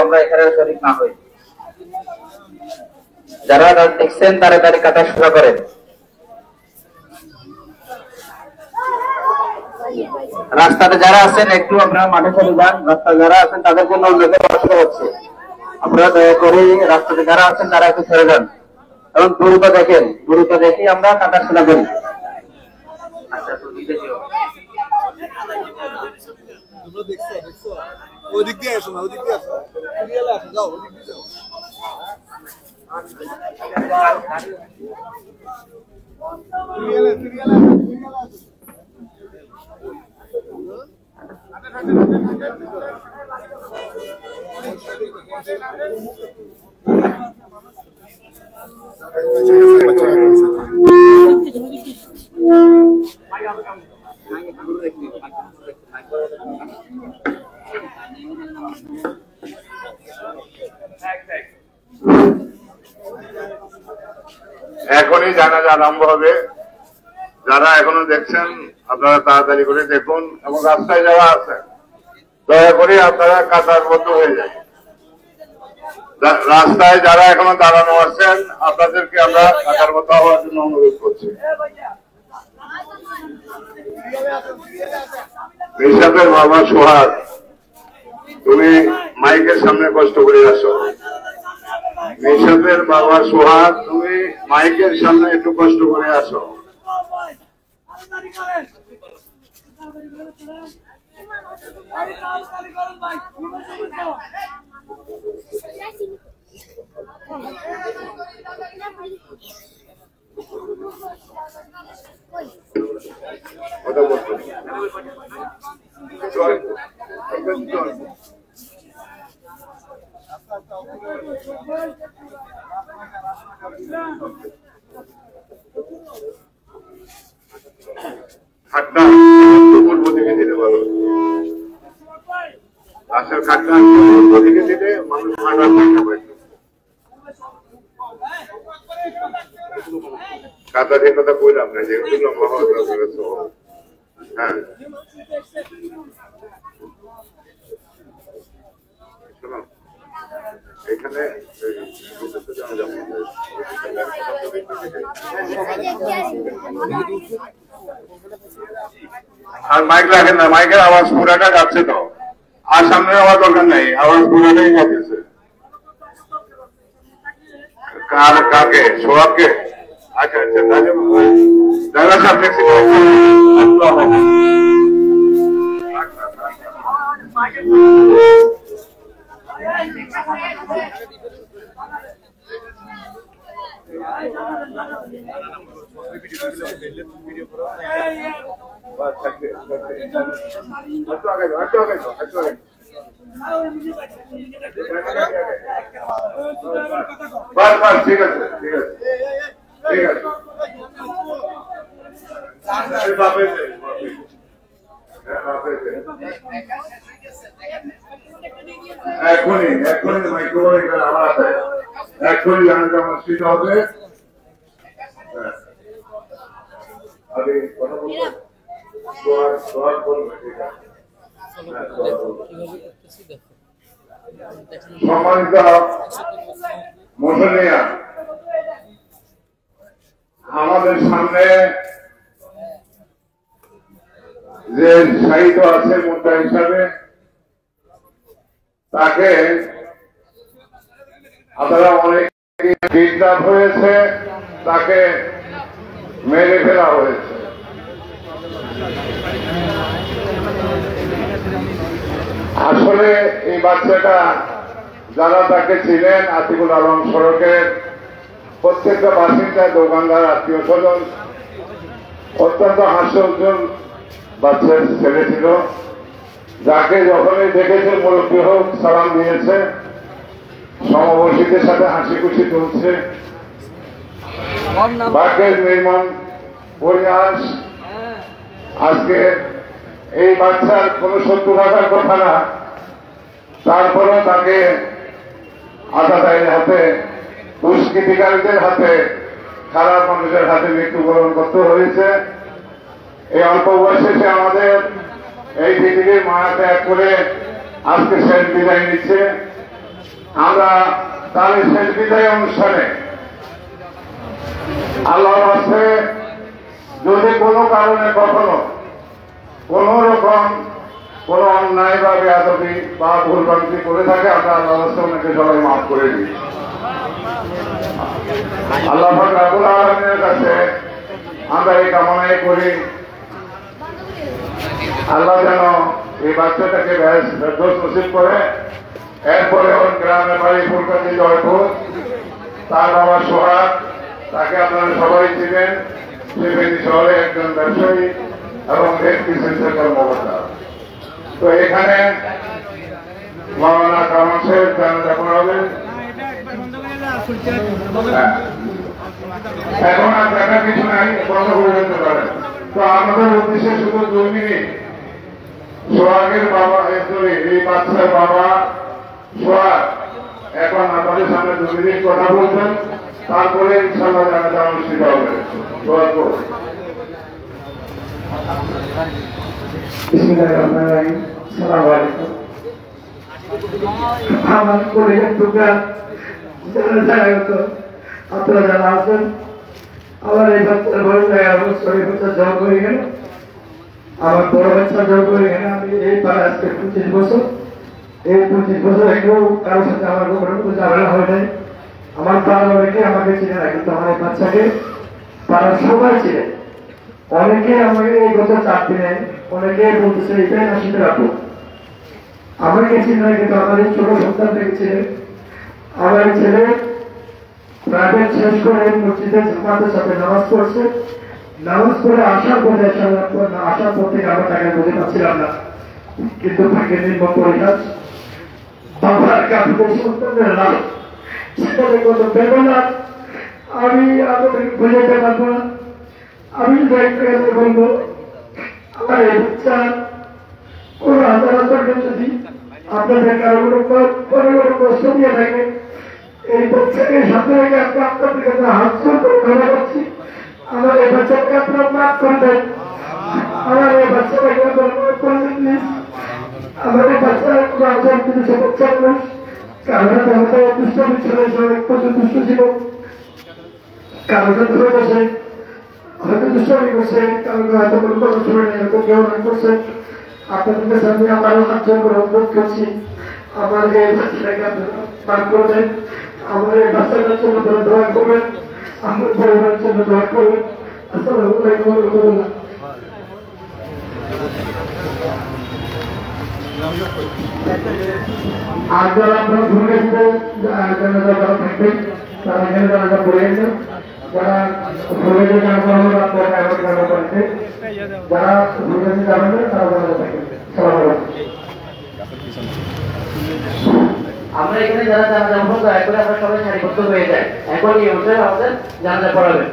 আমরা এখানে শরীক না হই। যারা দেখছেন তাড়াতাড়ি কাটা শুরু করেন। রাস্তাতে যারা আছেন একটু আপনারা মাঠে চলে যান। রাস্তায় যারা আছেন তাদের জন্য অনুরোধ হচ্ছে, আপনারা দয়া করে রাস্তাতে যারা আছেন তারা একটু ছেড়ে যান এবং দ্রুত দেখেন, দ্রুত দেখে আমরা কাটা শোনা করি। ওদিক দিয়ে আসো না, ওদিক দিয়ে আসো, যাও ওদিক দিয়ে যাও। এখনই জানাজা আরম্ভ হবে। যারা এখনো দেখছেন আপনারা তাড়াতাড়ি করে দেখুন এবং রাস্তায় যারা আছেন দয়া করে আপনারা কাতারবদ্ধ হয়ে যান। রাস্তায় যারা এখনো দাঁড়ানো আছেন আপনাদেরকে আমরা কাতারবদ্ধ হওয়ার জন্য অনুরোধ করছি। নিশাতের বাবা সোহাগ, তুমি মাইকের সামনে কষ্ট করে আসো। নিশাতের বাবা সোহাগ, তুমি মাইকের সামনে একটু কষ্ট করে আসো। কথা বলতো খাটনা পূর্ব দিকে দিতে পারো। রাস্তার খাটনা পূর্ব দিকে দিলে মানুষ হাঁটার জায়গা পাইত। কাদা দিয়ে কথা বললাম না, যেগুলো লম্বা হওয়া দরকার। হ্যাঁ শোনো, এখানে আর মাইক রাখেন না, মাইকের আওয়াজ পুরাটা যাচ্ছে তো, আর সামনে হওয়ার দরকার নেই, আওয়াজ পুরাটাই যাচ্ছে। কাকে? সোহাগকে? আচ্ছা আচ্ছা, ড্রাইভার সাহেব ট্যাক্সি ঠিক আছে ঠিক আছে ঠিক আছে। এখনই এখনই মাইক্রোফোন এখানে আমার আছে, এখনই জানাজা অনুষ্ঠিত হবে। আমি কথা বলবো, সম্মানিত মুসলিয়া, আমাদের সামনে যে শাহিদ আছে মুদ্রা হিসাবে, তাকে আপনারা অনেক কিডন্যাপ হয়েছে, তাকে মেরে ফেলা হয়েছে। আসলে এই বাচ্চাটা যারা তাকে ছিলেন আতিকুল আলম সড়কের প্রত্যেকটা বাসিন্দা, দোকানদার, আত্মীয় স্বজন, অত্যন্ত হাস্যোজ্জ্বল বাচ্চার ছেলে ছিল, যাকে যখনই দেখেছে মুরব্বী হোক সালাম দিয়েছে, সমবয়সীদের সাথে হাসি খুশি চলছে। বাঘের নির্মম পরিহাস। আজকে এই বাচ্চার কোন শত্রু থাকার কথা না, তারপরেও তাকে আততায়ীর হাতে, দুষ্কৃতিকারীদের হাতে, খারাপ মানুষের হাতে মৃত্যুবরণ করতে হয়েছে। এই অল্প বয়সে সে আমাদের এই পৃথিবীর মায়া ত্যাগ করে আজকে শেষ বিদায় নিচ্ছে। আমরা তার শেষ বিদায় অনুষ্ঠানে আল্লাহর কাছে যদি কোনো কারণে কখনো কোন রকম কোন অন্যায় বা বেয়াদবি বা ভুলভ্রান্তি করে থাকে আমরা আল্লাহর কাছে ওনাকে সবাই মাফ করে দিই। আল্লাহ পাক রব্বুল আলামিনের কাছে আমরা এই কামনাই করি আল্লাহ যেন এই বাচ্চাটাকে দোষ নসিব করে। এরপরে ওর গ্রামে বাড়ি ফুলকাতি জয়পুর, তার বাবা সোহাগ, তাকে আপনারা সবাই চিনেন, শিবনী শহরে একজন ব্যবসায়ী এবং এসপিসির কর্মকর্তা। তো এখানে মাওলানা কামাল সাহেব জানাজা পড়াবেন। এখন আর দেখার কিছু নাই, বন্ধ করে দিতে পারেন। তো আমাদের উদ্দেশ্যে শুধু 2 মিনিট সোহাগের বাবা, এই বাচ্চার বাবা সোহাগ এখন আমাদের সামনে 2 মিনিট কথা বলবেন, তারপরে ইনশাআল্লাহ জানাজা অনুষ্ঠিত হবে। সোহাগ আমার পরিবার টুকরা আপনারা যারা আছেন, আমার এই বাচ্চার বয়স 11 বছর, এই বাচ্চা জব হয়ে গেল, আমার বড় বাচ্চা জব হয়ে গেল। আমি এই পাড়া আজকে 25 বছর, এই 25 বছর একটু কারোর সাথে আমার কোনো ঝামেলা হয় নাই। আমার পাড়ার অনেকে আমাকে চিনে না, কিন্তু আমার এই বাচ্চাকে পাড়ার সবাই চিনে। অনেকে আমাকে এই গত 4 দিনে অনেকে বলতেছে এটাই হাসিতে রাখবো, আমাকে চিনে না, কিন্তু আমার এই ছোট সন্তান থেকে চিনে। আমার ছেলে প্রাইভেট শেষ করে মসজিদে জামাতের সাথে নামাজ পড়ছে, নামাজ পড়ে আসার পরে আসার পর থেকে আমরা তাকে বুঝে পাচ্ছিলাম না, কিন্তু তাকে নির্মম পরিহাস বাবার কাছে সন্তানের লাভ, সেখানে কত বেদনা আমি আপনাদের বুঝাতে পারবো না। আমি বলবো আমার এই বাচ্চা কোন আদালতকে যদি আপনাদের কারো কোনো কষ্ট দিয়ে থাকে, এই বাচ্চাকে সাথে রেখে আমরা আপনাদের কাছে হাত করে ধরা পাচ্ছি, আমার এই বাচ্চাকে আপনারা মাফ করে দেন, আমার এই বাচ্চাটাকে আপনারা মাফ করে দেন প্লিজ। আমার এই বাচ্চারা কোনো আচার কিন্তু সে বাচ্চা মানুষ, কারণ আমাদের দুষ্ট ছিল, অনেক প্রচুর দুষ্ট ছিল, কারো ধরে বসে হয়তো দুষ্টামি করছে, কারণ হয়তো কোনো কথা শুনে নেই, হয়তো কেউ না করছে। আপনাদের কাছে আমি আমারও হাত করে অনুরোধ করছি, আমার এই বাচ্চাটাকে আপনারা মাফ করে দেন, আমার এই বাচ্চাটার জন্য তারা দোয়া করবেন, আমার পরিবারের জন্য দোয়া করবেন। আসসালামু আলাইকুম ওয়া রাহমাতুল্লাহ। আর যারা আপনারা ঘুরে গেছে জানাজা যারা থাকবেন তারা এখানে জানাজা পড়ে গেছেন, যারা ঘুরে যে জানাজা হলো আপনারা এখন জানাজা পড়ছে, যারা ঘুরে যে যাবেন তারা জানাজা থাকবেন। সালাম আলাইকুম। আমরা এখানে যারা জানাজা পড়বো দয়া করে আমরা সবাই সারিবদ্ধ হয়ে যাই, এখন এই অনুষ্ঠানে আমাদের জানাজা পড়াবেন।